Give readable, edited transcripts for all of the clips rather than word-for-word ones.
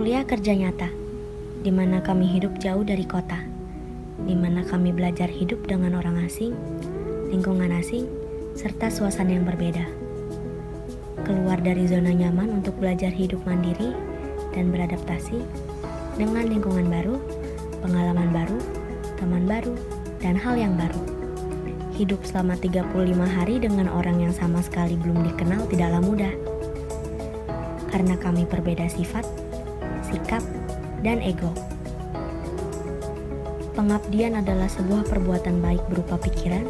Kuliah kerja nyata, di mana kami hidup jauh dari kota, di mana kami belajar hidup dengan orang asing, lingkungan asing, serta suasana yang berbeda. Keluar dari zona nyaman untuk belajar hidup mandiri dan beradaptasi dengan lingkungan baru, pengalaman baru, teman baru, dan hal yang baru. Hidup selama 35 hari dengan orang yang sama sekali belum dikenal tidaklah mudah. Karena kami berbeda sifat, sikap, dan ego. Pengabdian adalah sebuah perbuatan baik berupa pikiran,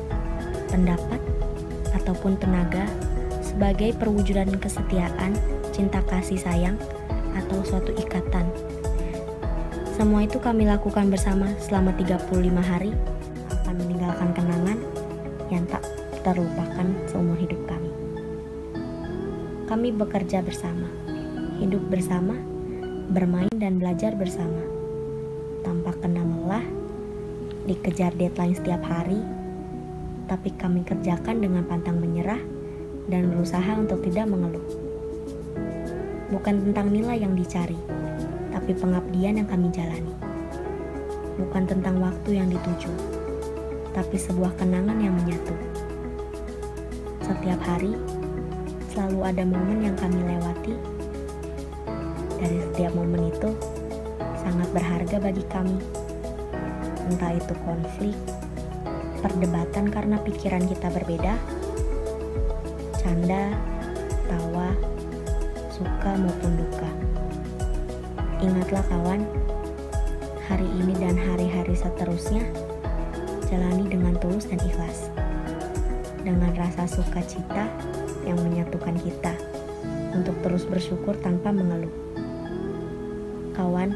pendapat, ataupun tenaga sebagai perwujudan kesetiaan, cinta kasih sayang, atau suatu ikatan. Semua itu kami lakukan bersama selama 35 hari akan meninggalkan kenangan yang tak terlupakan seumur hidup kami. Kami bekerja bersama, hidup bersama, bermain dan belajar bersama, tanpa kena lelah, dikejar deadline setiap hari, tapi kami kerjakan dengan pantang menyerah dan berusaha untuk tidak mengeluh. Bukan tentang nilai yang dicari, tapi pengabdian yang kami jalani. Bukan tentang waktu yang dituju, tapi sebuah kenangan yang menyatu. Setiap hari, selalu ada momen yang kami lewati. Dari setiap momen itu, sangat berharga bagi kami. Entah itu konflik, perdebatan karena pikiran kita berbeda, canda, tawa, suka maupun duka. Ingatlah kawan, hari ini dan hari-hari seterusnya, jalani dengan tulus dan ikhlas. Dengan rasa sukacita yang menyatukan kita untuk terus bersyukur tanpa mengeluh. Kawan,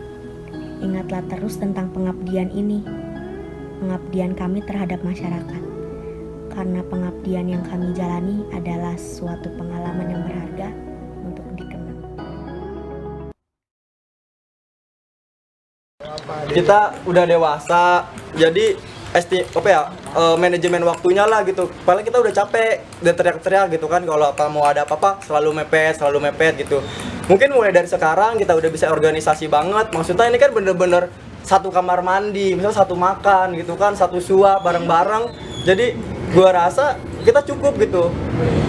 ingatlah terus tentang pengabdian ini, pengabdian kami terhadap masyarakat. Karena pengabdian yang kami jalani adalah suatu pengalaman yang berharga untuk dikenang. Kita udah dewasa, jadi manajemen waktunya lah gitu. Paling kita udah capek, udah teriak-teriak gitu kan, kalau mau ada apa-apa selalu mepet gitu. Mungkin mulai dari sekarang kita udah bisa organisasi banget. Maksudnya ini kan bener-bener satu kamar mandi, misalnya satu makan gitu kan, satu suap bareng-bareng. Jadi gua rasa kita cukup gitu.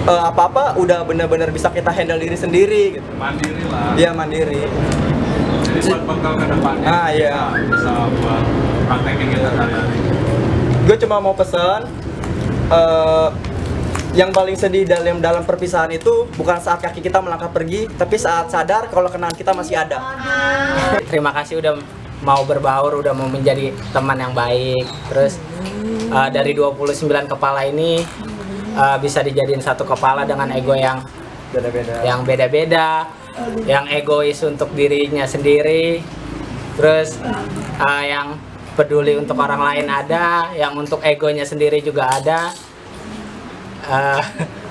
Apa-apa udah bener-bener bisa kita handle diri sendiri gitu. Mandiri lah. Iya, mandiri. Jadi buat bekal ke depannya iya. Bisa buat praktekin kita sehari-hari. Gue cuma mau pesan, yang paling sedih dalam perpisahan itu bukan saat kaki kita melangkah pergi, tapi saat sadar kalau kenangan kita masih ada. Terima kasih udah mau berbaur, udah mau menjadi teman yang baik. Terus dari 29 kepala ini bisa dijadiin satu kepala dengan ego yang beda-beda, yang egois untuk dirinya sendiri, terus yang peduli untuk orang lain ada, yang untuk egonya sendiri juga ada.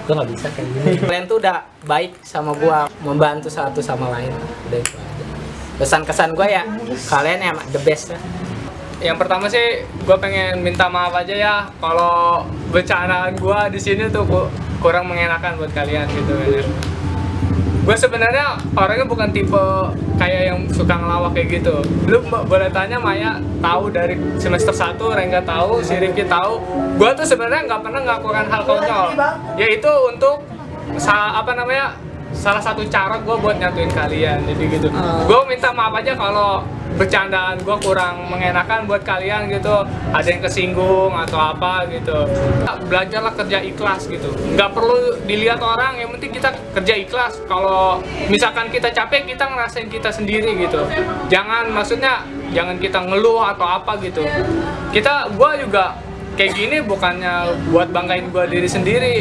Gue nggak bisa kayak gini. Kalian tuh udah baik sama gue, membantu satu sama lain. Udah itu aja. Pesan-kesan gue ya, kalian emang the best ya. Yang pertama sih, gue pengen minta maaf aja ya kalau bercandaan gue di sini tuh kurang mengenakan buat kalian gitu kan. Gue sebenarnya orangnya bukan tipe kayak yang suka ngelawak kayak gitu. Lu boleh tanya Maya, tahu dari semester 1, Rengga tahu, si Rifki tahu. Gue tuh sebenarnya nggak pernah melakukan hal konyol. Yaitu untuk salah satu cara gue buat nyatuin kalian, jadi gitu. Gue minta maaf aja kalau bercandaan gue kurang mengenakan buat kalian gitu, ada yang kesinggung atau apa gitu. Belajarlah kerja ikhlas gitu, nggak perlu dilihat orang, yang penting kita kerja ikhlas. Kalau misalkan kita capek, kita ngerasain kita sendiri gitu. Jangan kita ngeluh atau apa gitu. Gue juga kayak gini bukannya buat banggain gue diri sendiri.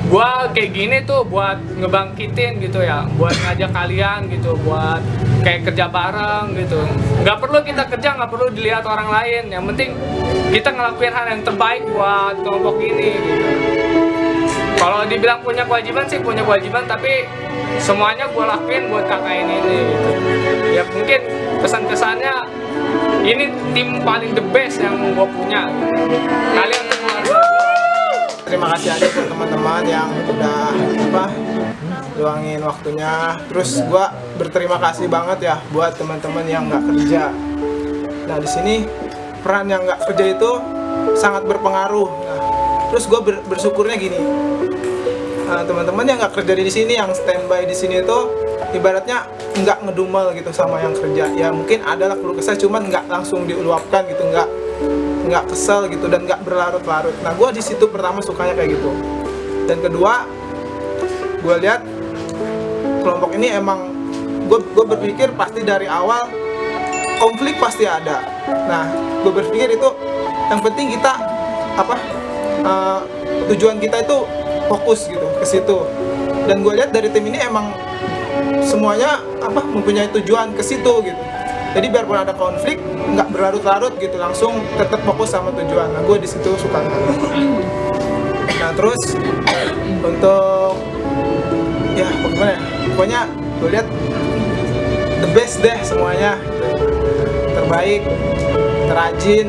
Gua kayak gini tuh buat ngebangkitin gitu ya, buat ngajak kalian gitu, buat kayak kerja bareng gitu. Nggak perlu kita kerja, nggak perlu dilihat orang lain. Yang penting kita ngelakuin hal yang terbaik buat kelompok ini gitu. Kalau dibilang punya kewajiban sih punya kewajiban, tapi semuanya gua lakuin buat kakak ini gitu. Ya mungkin pesan-kesannya, ini tim paling the best yang gua punya. Kalian semua. Terima kasih aja buat teman-teman yang udah luangin waktunya. Terus gue berterima kasih banget ya buat teman-teman yang nggak kerja. Nah di sini peran yang nggak kerja itu sangat berpengaruh. Nah, terus gue bersyukurnya gini, teman-teman yang nggak kerja di sini, yang standby di sini itu ibaratnya nggak ngedumel gitu sama yang kerja. Ya mungkin adalah keluh kesah, cuman nggak langsung diluapkan gitu, nggak kesel gitu dan nggak berlarut-larut. Nah gue di situ pertama sukanya kayak gitu. Dan kedua, gue lihat kelompok ini emang gue berpikir pasti dari awal konflik pasti ada. Nah gue berpikir itu yang penting kita tujuan kita itu fokus gitu ke situ. Dan gue lihat dari tim ini emang semuanya mempunyai tujuan ke situ gitu. Jadi biarpun ada konflik nggak berlarut-larut gitu, langsung tetap fokus sama tujuan. Nah gue di situ suka. Nah terus untuk ya bagaimana ya, pokoknya gue lihat the best deh semuanya, terbaik, terrajin,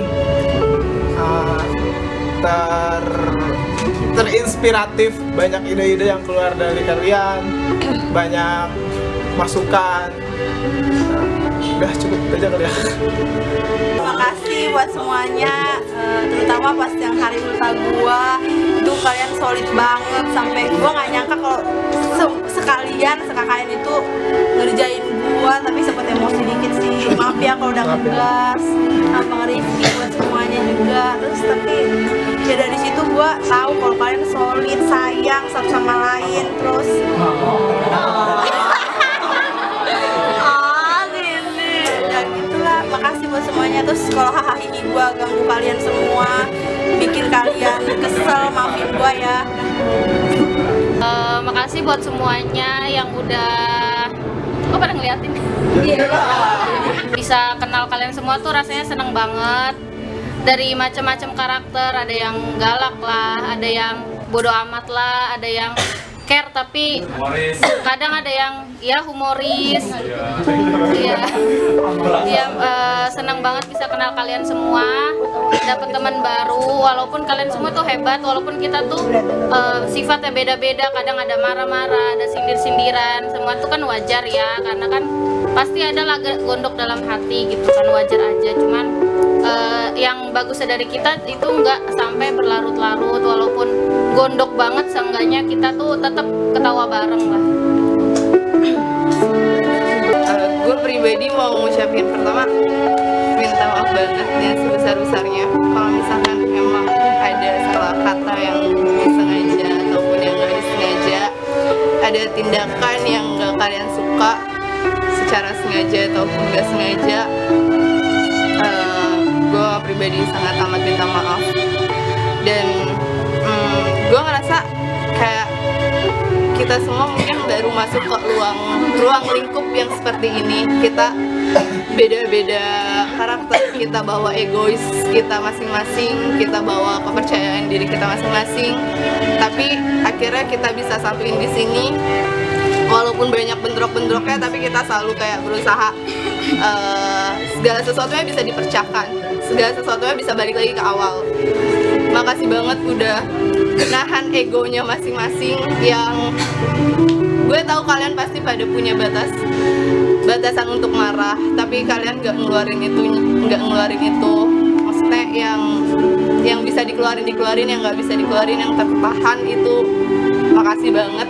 terinspiratif, banyak ide-ide yang keluar dari kalian, banyak masukan. Udah cukup aja kali ya. Terima kasih buat semuanya, terutama pas yang hari ulta gua itu kalian solid banget, sampai gua nggak nyangka kalau sekalian itu ngerjain gua, tapi sempet emosi dikit sih, maaf ya kalau udah ngegas sama nge-review buat semuanya juga. Terus tapi ya dari situ gua tahu kalau kalian solid, sayang satu sama lain. Terus makasih buat semuanya. Terus kalau hahaha ini gue ganggu kalian semua, bikin kalian kesel, maafin gue ya. Makasih buat semuanya yang udah pada ngeliatin. Bisa kenal kalian semua tuh rasanya seneng banget. Dari macam-macam karakter, ada yang galak lah, ada yang bodoh amat lah, ada yang care tapi kadang ada yang ya humoris. Senang banget bisa kenal kalian semua, dapat teman baru. Walaupun kalian semua tuh hebat, walaupun kita tuh sifatnya beda-beda, kadang ada marah-marah, ada sindir-sindiran, semua tuh kan wajar ya, karena kan pasti ada lah gondok dalam hati gitu kan, wajar aja. Cuman yang bagusnya dari kita itu nggak sampai berlarut-larut, walaupun gondok banget, seenggaknya kita tuh tetap ketawa bareng lah. Gue pribadi mau ngucapin pertama minta maaf banget ya sebesar-besarnya kalau misalkan memang ada salah kata yang disengaja ataupun yang nggak disengaja, ada tindakan yang nggak kalian suka secara sengaja ataupun nggak sengaja. Gue pribadi sangat amat minta maaf, dan gue ngerasa kayak kita semua mungkin baru masuk ke ruang lingkup yang seperti ini. Kita beda-beda karakter, kita bawa egois kita masing-masing, kita bawa kepercayaan diri kita masing-masing, tapi akhirnya kita bisa satuin di sini. Walaupun banyak bentrok-bentroknya, tapi kita selalu kayak berusaha segala sesuatunya bisa dipecahkan, segala sesuatunya bisa balik lagi ke awal. Makasih banget udah nahan egonya masing-masing, yang gue tahu kalian pasti pada punya batasan untuk marah, tapi kalian nggak ngeluarin itu. Maksudnya yang bisa dikeluarin, yang nggak bisa dikeluarin, yang tertahan itu. Makasih banget.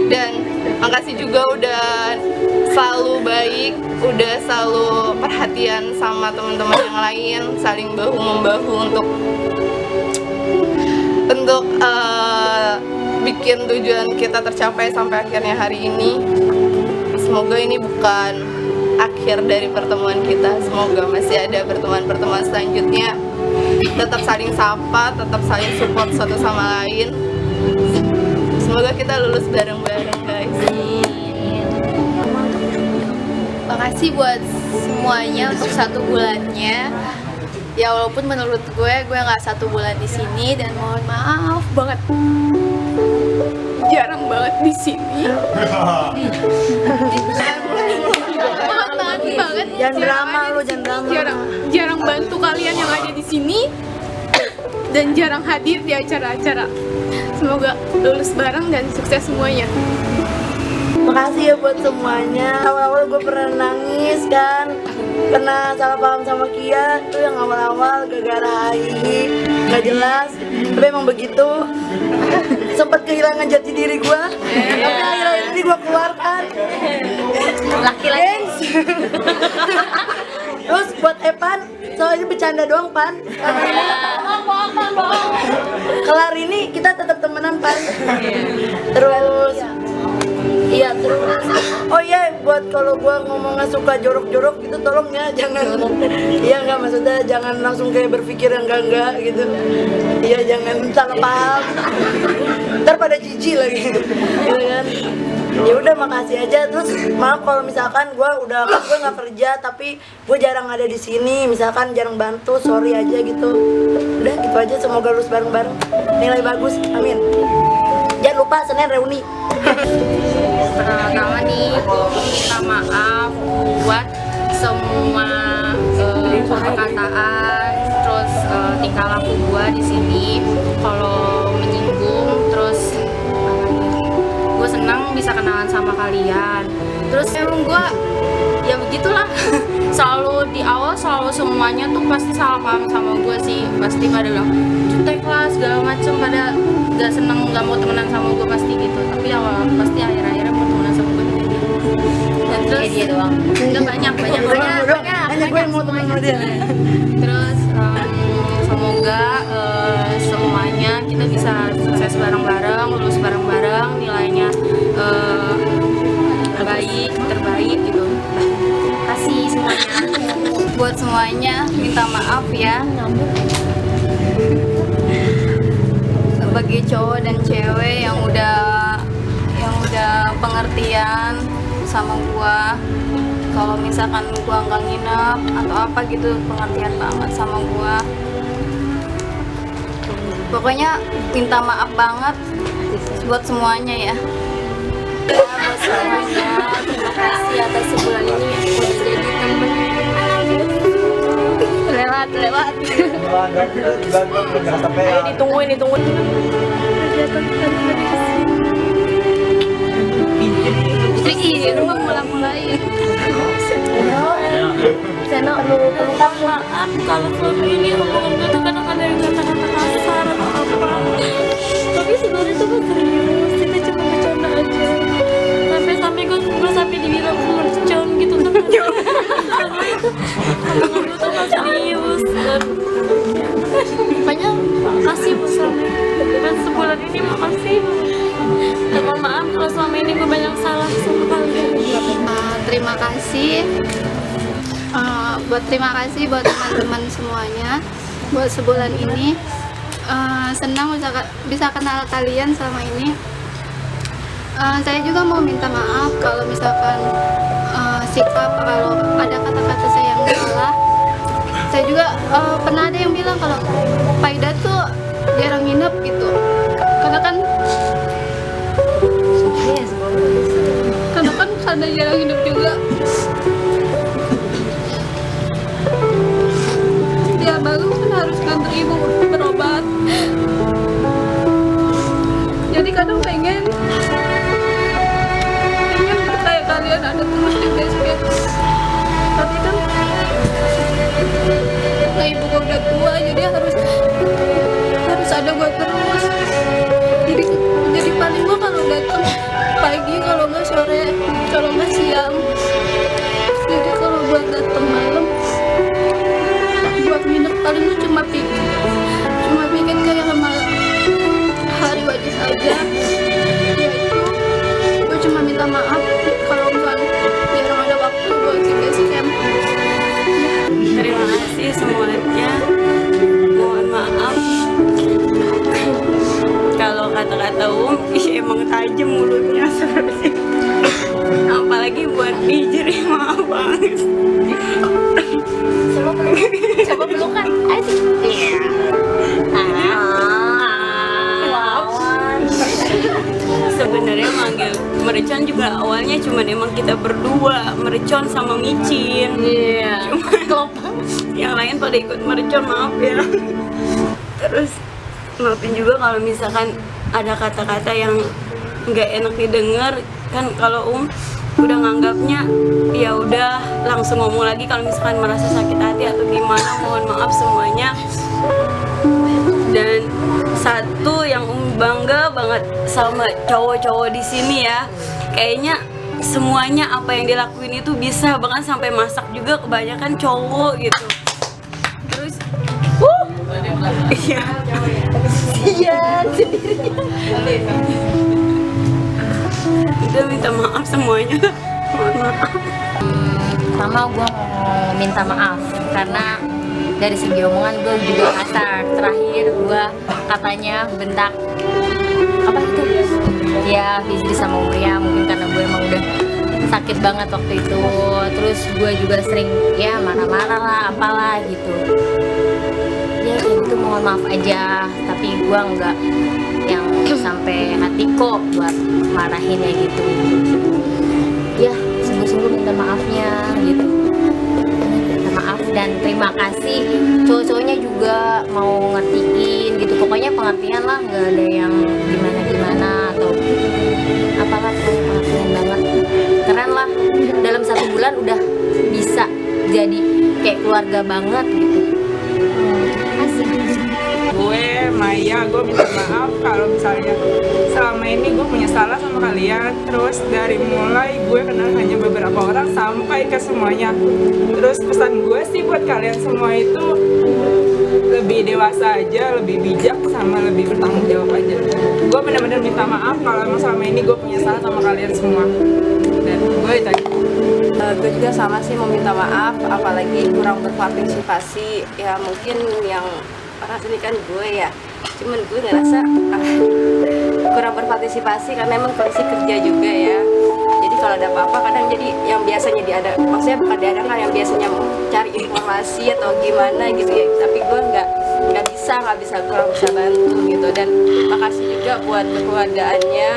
Dan makasih juga udah selalu baik, udah selalu perhatian sama teman-teman yang lain, saling bahu-membahu untuk bikin tujuan kita tercapai sampai akhirnya hari ini. Semoga ini bukan akhir dari pertemuan kita, semoga masih ada pertemuan-pertemuan selanjutnya. Tetap saling sapa, tetap saling support satu sama lain. Semoga kita lulus bareng-bareng, guys. Makasih buat semuanya untuk 1 bulannya. Ya walaupun menurut gue nggak 1 bulan di sini, dan mohon maaf banget, jarang banget di sini. Banget. Jangan drama lu, jangan drama. Jarang bantu kalian yang ada di sini, dan jarang hadir di acara-acara. Semoga lulus bareng dan sukses semuanya. Makasih ya buat semuanya. Awal-awal gue pernah nangis kan, pernah salah paham sama Kia. Itu yang awal-awal gara-gara Hai, nggak jelas. Tapi emang begitu. Sempat kehilangan jati diri gue. Tapi akhir-akhir ini gue keluarkan. Laki-laki. Terus buat Evan, soalnya bercanda doang Pan. Kelar ini kita tetap temenan Pan. Terus iya terus. Oh iya, buat kalau gua ngomongnya suka jorok-jorok gitu tolong ya jangan. Iya nggak, maksudnya jangan langsung kayak berpikir yang enggak gitu. Iya jangan salah paham. Ntar pada jijik lagi. Gitu kan. Ya udah makasih aja. Terus maaf kalau misalkan gue nggak kerja tapi gue jarang ada di sini, misalkan jarang bantu, sorry aja gitu. Udah gitu aja, semoga lulus bareng-bareng, nilai bagus, amin. Jangan lupa Senin reuni. Pertama nih gue minta maaf buat semua perkataan terus tingkah laku gue di sini kalau menyinggung. Terus gue senang bisa kenalan sama kalian. Terus emang gue ya begitulah selalu di awal selalu semuanya tuh pasti salah paham sama gue sih, pasti pada bilang jutek lah segala macem, pada gak seneng gak mau temenan sama gue pasti gitu. Tapi awal pasti akhir-akhirnya mau temenan sama gue gitu. Dan terus dia doang nggak banyak hanya gue yang mau temenan sama dia. Terus semoga semuanya kita bisa sukses bareng-bareng, lulus bareng-bareng, nilainya baik, terbaik gitu. Kasih semuanya. Buat semuanya minta maaf ya. Bagi cowok dan cewek yang udah pengertian sama gua, kalau misalkan gua nggak nginep atau apa gitu, pengertian banget sama gua. Pokoknya minta maaf banget buat semuanya ya. Buat semuanya, terima kasih atas sebulan ini udah jadi temen. Lewat. Ayo ditungguin. Ini rumah mulai. Seno, maaf kalau selama ini omongan gue tuh kadang-kadang dari kata-kata kasar atau apa. Tapi sebenarnya tuh gue serius, itu cuma bercanda aja. Sampai gue sampai dibilang mercon gitu sama dia. Omongan gue tuh gak serius. Dan makanya makasih buat sebulan ini, makasih. Dan mohon maaf kalau selama ini gue banyak salah sama kalian. Terima kasih buat teman-teman semuanya buat sebulan ini. Senang bisa kenal kalian selama ini. Saya juga mau minta maaf kalau misalkan sikap, kalau ada kata-kata saya yang salah. Saya juga pernah ada yang bilang kalau Faida tuh jarang nginep gitu, karena kan ada jarang nginep juga. Dia baru kan harus nganter ibu berobat, jadi kadang pengen kayak kalian ada terus di basket. Tapi kan nah ibu gue udah tua, jadi harus ada gue terus. Jadi paling gue kalau datang pagi, kalau nggak sore, kalau nggak siang. Jadi kalau buat datang malam, buat nginep paling gue cuma bikin kayak hari wajib aja. Ya itu, gue cuma minta maaf kalau misalnya jarang ada waktu buat di basic camp. Terima kasih semuanya. Mohon maaf kalau kata-kata emang tajam mulutnya seperti itu. Apalagi buat Bijir, maaf banget. Coba pelukan, asik. Iya. Sebenarnya manggil Mercon juga awalnya cuman emang kita berdua, Mercon sama Micin. Iya. Cuman yang lain pada ikut Mercon, maaf ya. Terus maafin juga kalau misalkan ada kata-kata yang nggak enak didengar, kan kalau udah nganggapnya ya udah langsung ngomong lagi kalau misalkan merasa sakit hati atau gimana, mohon maaf semuanya. Dan satu yang bangga banget sama cowok-cowok di sini ya, kayaknya semuanya apa yang dilakuin itu bisa, bahkan sampai masak juga kebanyakan cowok gitu. Terus iya udah minta maaf semuanya. Mohon maaf. Pertama gue mau minta maaf karena dari segi omongan gue juga kasar. Terakhir gue katanya bentak apa itu ya Fizri sama Uria, mungkin karena gue emang udah sakit banget waktu itu. Terus gue juga sering ya marah-marah lah apalah gitu ya, kayak gitu. Mohon maaf aja, tapi gue nggak yang sampai hati kok buat marahinnya gitu ya. Sungguh-sungguh minta maafnya gitu, minta maaf dan terima kasih. Cowok-cowoknya juga mau ngertiin gitu, pokoknya pengertian lah, nggak ada yang gimana-gimana atau apalah, pengertian banget. Keren lah, dalam 1 bulan udah bisa jadi kayak keluarga banget gitu. Asik. Gue Maya, gue minta maaf kalau misalnya selama ini gue punya salah sama kalian. Terus dari mulai gue kenal hanya beberapa orang sampai ke semuanya. Terus pesan gue sih buat kalian semua itu lebih dewasa aja, lebih bijak, sama lebih bertanggung jawab aja. Gue benar-benar minta maaf kalau emang selama ini gue punya salah sama kalian semua. Dan gue tadi Gue juga sama sih mau minta maaf, apalagi kurang berpartisipasi. Ya mungkin yang orang sini kan gue ya, cuman gue ngerasa kurang berpartisipasi karena emang kondisi kerja juga ya. Jadi kalau ada apa-apa kadang jadi yang biasanya maksudnya bukan diadakan, yang biasanya mau cari informasi atau gimana gitu ya, tapi gue nggak bisa kurang bisa bantu gitu. Dan makasih juga buat kekeluargaannya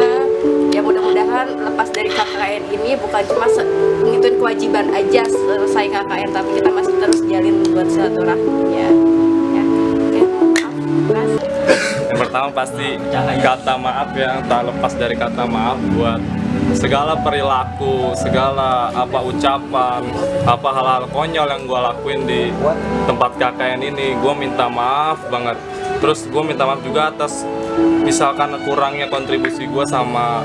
ya, mudah-mudahan lepas dari KKN ini bukan cuma ngituin kewajiban aja selesai KKN, tapi kita masih terus jalin buat silaturahminya ya. Oke, maaf. Yang pertama pasti kata maaf yang tak lepas dari kata maaf buat segala perilaku, segala apa ucapan, apa hal-hal konyol yang gue lakuin di tempat KKN ini. Gue minta maaf banget. Terus gue minta maaf juga atas misalkan kurangnya kontribusi gue sama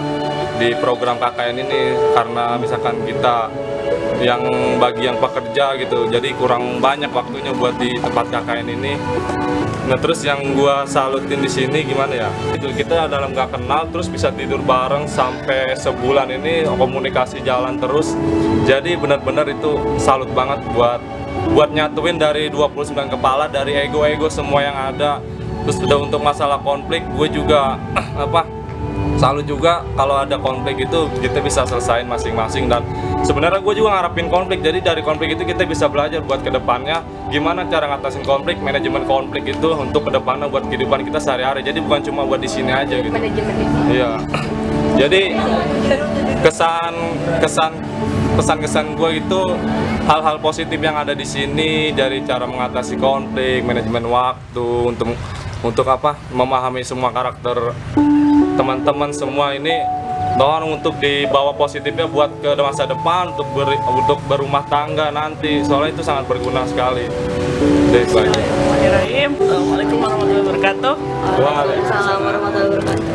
di program KKN ini, karena misalkan kita yang bagi yang pekerja gitu, jadi kurang banyak waktunya buat di tempat KKN ini. Nah terus yang gue salutin di sini gimana ya, itu kita dalam gak kenal terus bisa tidur bareng sampai sebulan ini, komunikasi jalan terus. Jadi benar-benar itu salut banget buat nyatuin dari 29 kepala, dari ego-ego semua yang ada. Terus udah untuk masalah konflik, gue juga salut juga kalau ada konflik itu kita bisa selesain masing-masing. Dan sebenarnya gue juga ngarepin konflik, jadi dari konflik itu kita bisa belajar buat kedepannya gimana cara ngatasin konflik, manajemen konflik itu untuk kedepannya buat kehidupan kita sehari-hari. Jadi bukan cuma buat di sini aja gitu. Iya. Jadi kesan gue itu hal-hal positif yang ada di sini, dari cara mengatasi konflik, manajemen waktu, untuk memahami semua karakter teman-teman semua ini, doang untuk dibawa positifnya buat ke masa depan, untuk berumah tangga nanti, soalnya itu sangat berguna sekali. Assalamualaikum warahmatullahi wabarakatuh. Waalaikumsalam warahmatullahi wabarakatuh.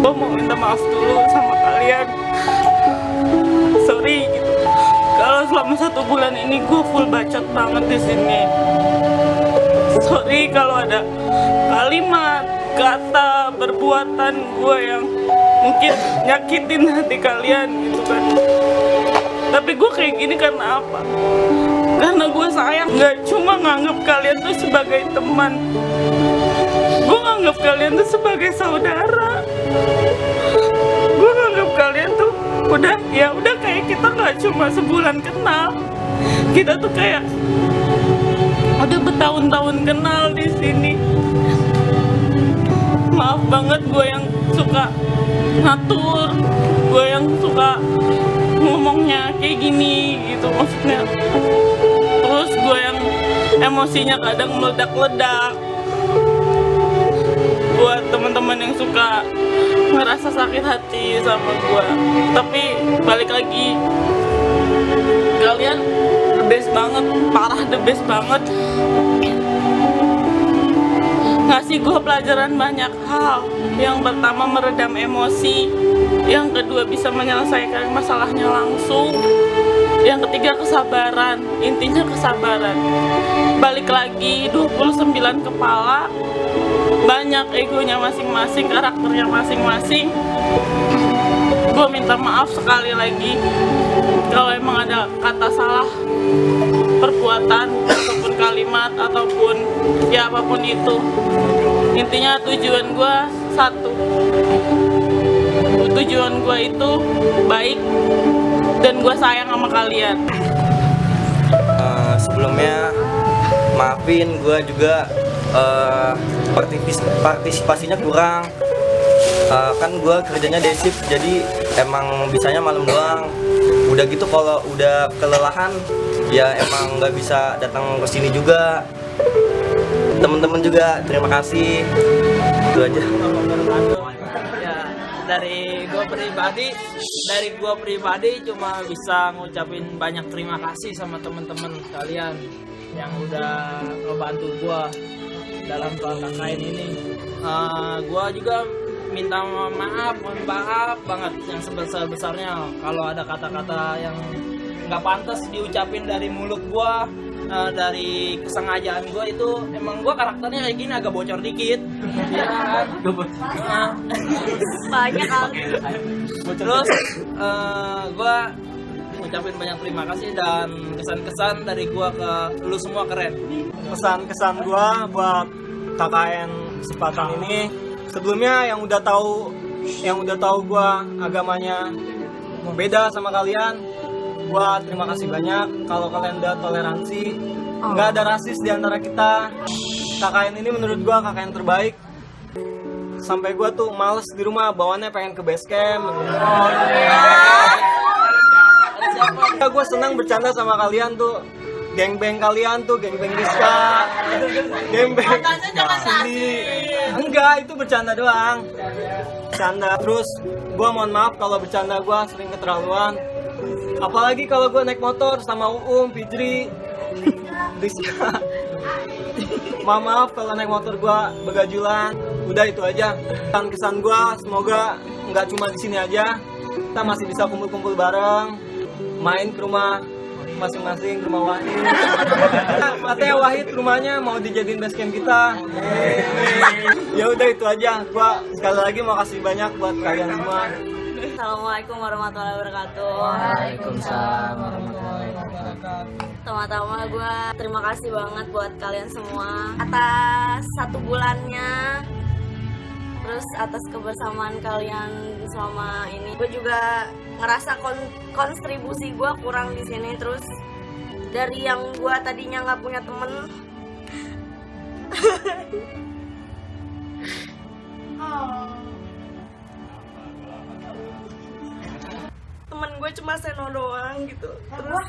Gue mau minta maaf dulu sama kalian. Sorry gitu. Kalau selama 1 bulan ini gue full bacot banget di sini. Sorry kalau ada kalimat, kata, perbuatan gue yang mungkin nyakitin hati kalian gitu kan. Tapi gue kayak gini karena apa? Karena gue sayang, nggak cuma nganggap kalian tuh sebagai teman, gue nganggap kalian tuh sebagai saudara. Gue nganggap kalian tuh udah kayak kita nggak cuma sebulan kenal, kita tuh kayak udah bertahun-tahun kenal di sini. Maaf banget gue yang suka ngatur, gue yang suka ngomongnya kayak gini gitu maksudnya. Terus gue yang emosinya kadang meledak-ledak. Buat teman-teman yang suka ngerasa sakit hati sama gue. Tapi balik lagi, kalian the best banget, parah the best banget. Ngasih gue pelajaran banyak hal. Yang pertama meredam emosi, yang kedua bisa menyelesaikan masalahnya langsung, yang ketiga kesabaran, intinya kesabaran. Balik lagi 29 kepala, banyak egonya masing-masing, karakternya masing-masing. Gue minta maaf sekali lagi kalau emang ada kata salah, perbuatan ataupun kalimat ataupun ya apapun itu. Intinya tujuan gue satu, tujuan gue itu baik dan gue sayang sama kalian. Sebelumnya maafin gue juga partisipasinya kurang. Kan gue kerjanya day shift, jadi emang bisanya malam doang. Udah gitu kalau udah kelelahan ya emang nggak bisa datang ke sini juga. Temen-temen juga terima kasih. Itu aja. Ya, dari gue pribadi cuma bisa ngucapin banyak terima kasih sama teman-teman kalian yang udah ngebantu gue dalam KKN ini. Gue juga minta mohon maaf banget yang sebesar-besarnya kalau ada kata-kata yang nggak pantas diucapin dari mulut gue, dari kesengajaan gue. Itu emang gue karakternya kayak gini, agak bocor dikit ya kan. Banyak kali. Terus gue ngucapin banyak terima kasih dan kesan-kesan dari gue ke lu semua keren. Pesan-kesan gue buat KKN Sepatan ini, sebelumnya yang udah tahu gue agamanya beda sama kalian, gue terima kasih banyak. Kalau kalian udah toleransi, nggak ada rasis di antara kita. KKN ini menurut gue KKN terbaik. Sampai gue tuh males di rumah, bawaannya pengen ke base camp. Gue senang bercanda sama kalian tuh. Geng-beng kalian tuh, geng-beng Rizka, geng-beng Cindy. Enggak, itu bercanda doang. Bercanda. Terus gue mohon maaf kalau bercanda gue sering keterlaluan. Apalagi kalau gue naik motor sama Fitri, Rizka. Maaf kalau naik motor gue begajulan. Udah itu aja. Kesan gue semoga nggak cuma di sini aja. Kita masih bisa kumpul-kumpul bareng, main ke rumah masing-masing, rumah Wahid. Katanya Wahid rumahnya mau dijadiin base camp kita. Ya udah itu aja. Gua sekali lagi mau kasih banyak buat kalian semua. Assalamualaikum warahmatullahi wabarakatuh. Waalaikumsalam warahmatullahi wabarakatuh. Pertama-tama gue terima kasih banget buat kalian semua atas 1 bulannya, terus atas kebersamaan kalian selama ini. Gue juga ngerasa kontribusi gue kurang di sini. Terus dari yang gue tadinya nggak punya temen, temen gue cuma Seno doang gitu. Terus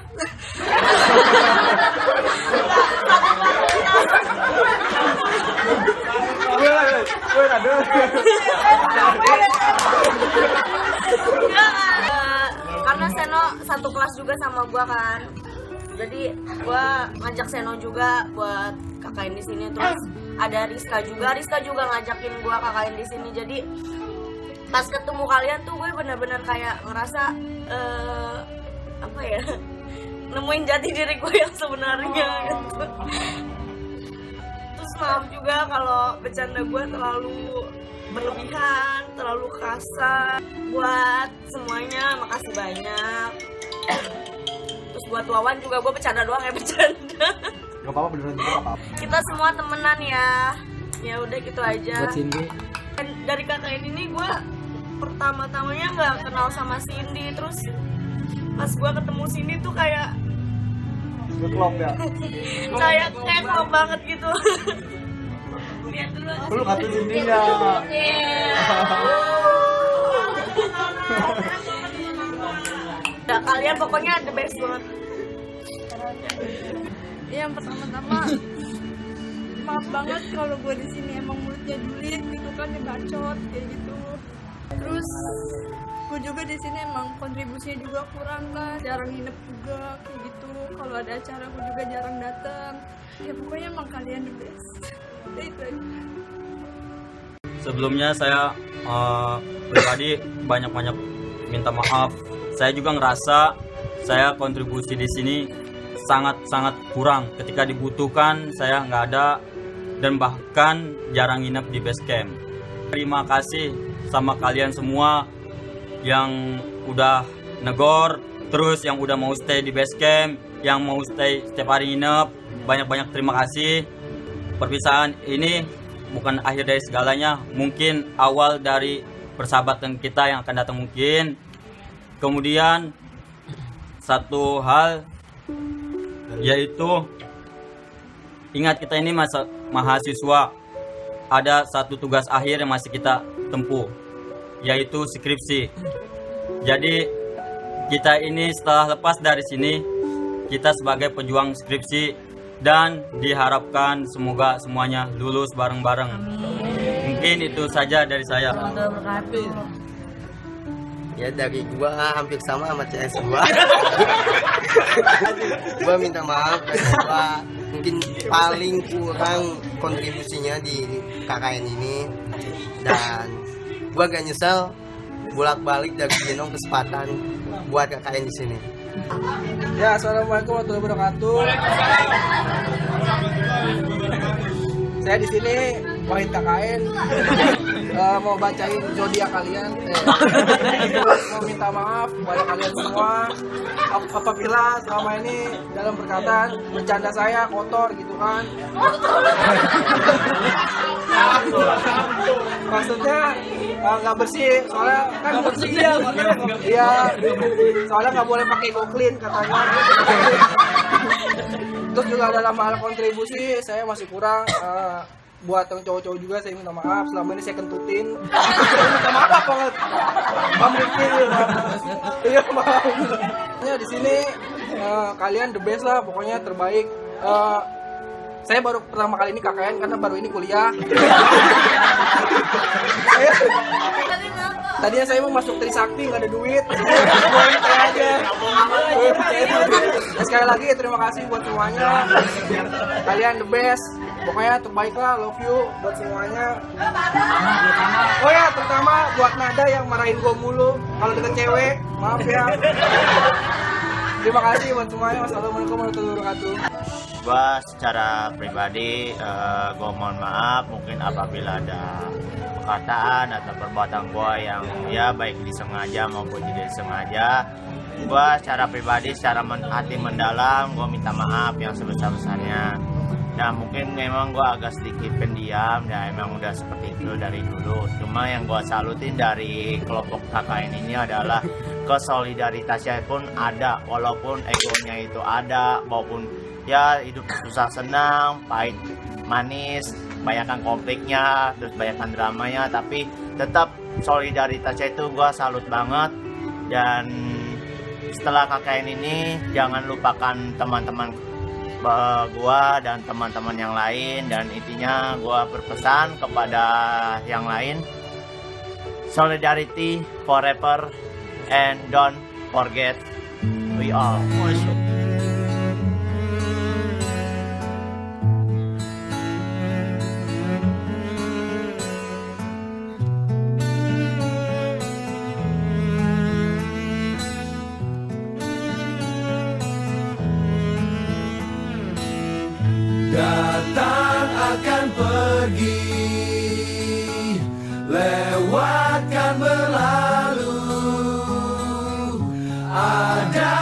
karena Seno satu kelas juga sama gue kan, jadi gue ngajak Seno juga buat KKN di sini. Terus ada Rizka juga ngajakin gue KKN di sini. Jadi pas ketemu kalian tuh gue benar-benar kayak ngerasa apa ya, nemuin jati diri gue yang sebenarnya gitu. Terus maaf juga kalau bercanda gue terlalu berlebihan, terlalu kasar. Buat semuanya makasih banyak. Terus buat Wawan juga gue bercanda doang, ya bercanda. Gak apa-apa, beneran juga gak apa-apa. Kita semua temenan ya. Ya udah gitu aja. Buat Cindy. Dari KKN ini gue pertama-tamanya nggak kenal sama Cindy. Terus pas gue ketemu Cindy tuh kayak Klop ya. kayak klop banget gitu. Lihat dulu aja. Lu kata Cindy enggak? Ya, kalian pokoknya the best banget. Yang pertama-tama maaf banget kalau gue di sini emang mulutnya julid gitu kan, dibacot kayak gitu. Terus gue juga di sini emang kontribusinya juga kurang kan, jarang nginep juga kayak gitu. Kalau ada acara gue juga jarang datang. Ya pokoknya emang kalian the best. Ya itu aja. Sebelumnya saya pribadi banyak-banyak minta maaf. Saya juga ngerasa saya kontribusi di sini sangat-sangat kurang. Ketika dibutuhkan saya nggak ada dan bahkan jarang nginep di base camp. Terima kasih sama kalian semua yang udah negor, terus yang udah mau stay di base camp, yang mau stay setiap hari nginep. Banyak-banyak terima kasih. Perpisahan ini bukan akhir dari segalanya, mungkin awal dari persahabatan kita yang akan datang mungkin. Kemudian satu hal yaitu ingat kita ini mahasiswa, ada satu tugas akhir yang masih kita tempuh, yaitu skripsi. Jadi kita ini setelah lepas dari sini, kita sebagai pejuang skripsi dan diharapkan semoga semuanya lulus bareng-bareng. Mungkin itu saja dari saya. Ya dari gua hampir sama CS gua. Gua minta maaf karena gua mungkin paling kurang kontribusinya di KKN ini, dan gua gak nyesel bolak-balik dari Gendong ke Sepatan buat KKN di sini. Ya, assalamualaikum warahmatullahi wabarakatuh. Saya di sini Wahid KKN, mau bacain zodiak kalian. Mau minta maaf kepada kalian semua apabila selama ini dalam perkataan bercanda saya kotor gitu kan. Maksudnya nggak bersih, soalnya kan bersih ya. Iya, soalnya nggak boleh pakai go clean katanya. Terus juga dalam hal kontribusi saya masih kurang. Buat yang cowok-cowok juga saya minta maaf, selama ini saya kentutin. Minta maaf banget. Iya maaf. Di sini kalian the best lah, pokoknya terbaik. Saya baru pertama kali ini KKN karena baru ini kuliah. Tadinya saya mau masuk Trisakti, nggak ada duit. Aja. Sekali lagi terima kasih buat semuanya. Kalian the best. Pokoknya terbaik lah, love you buat semuanya. Oh ya, terutama buat Nada yang marahin gue mulu kalau deket cewek. Maaf ya. Terima kasih buat semuanya. Wassalamualaikum warahmatullahi wabarakatuh. Gua secara pribadi gua mohon maaf mungkin apabila ada perkataan atau perbuatan gua yang ya baik disengaja maupun tidak disengaja. Gua secara pribadi, secara hati mendalam, gua minta maaf yang sebesar-besarnya. Nah mungkin memang gue agak sedikit pendiam dan emang udah seperti itu dari dulu. Cuma yang gue salutin dari kelompok KKN ini adalah kesolidaritasnya pun ada, walaupun egonya itu ada, maupun ya hidup susah senang, pahit manis, banyakkan konfliknya, terus banyakkan dramanya, tapi tetap solidaritasnya itu gue salut banget. Dan setelah KKN ini jangan lupakan teman-teman gua dan teman-teman yang lain, dan intinya gua berpesan kepada yang lain, solidarity forever and don't forget we all. Datang akan pergi, lewatkan berlalu, ada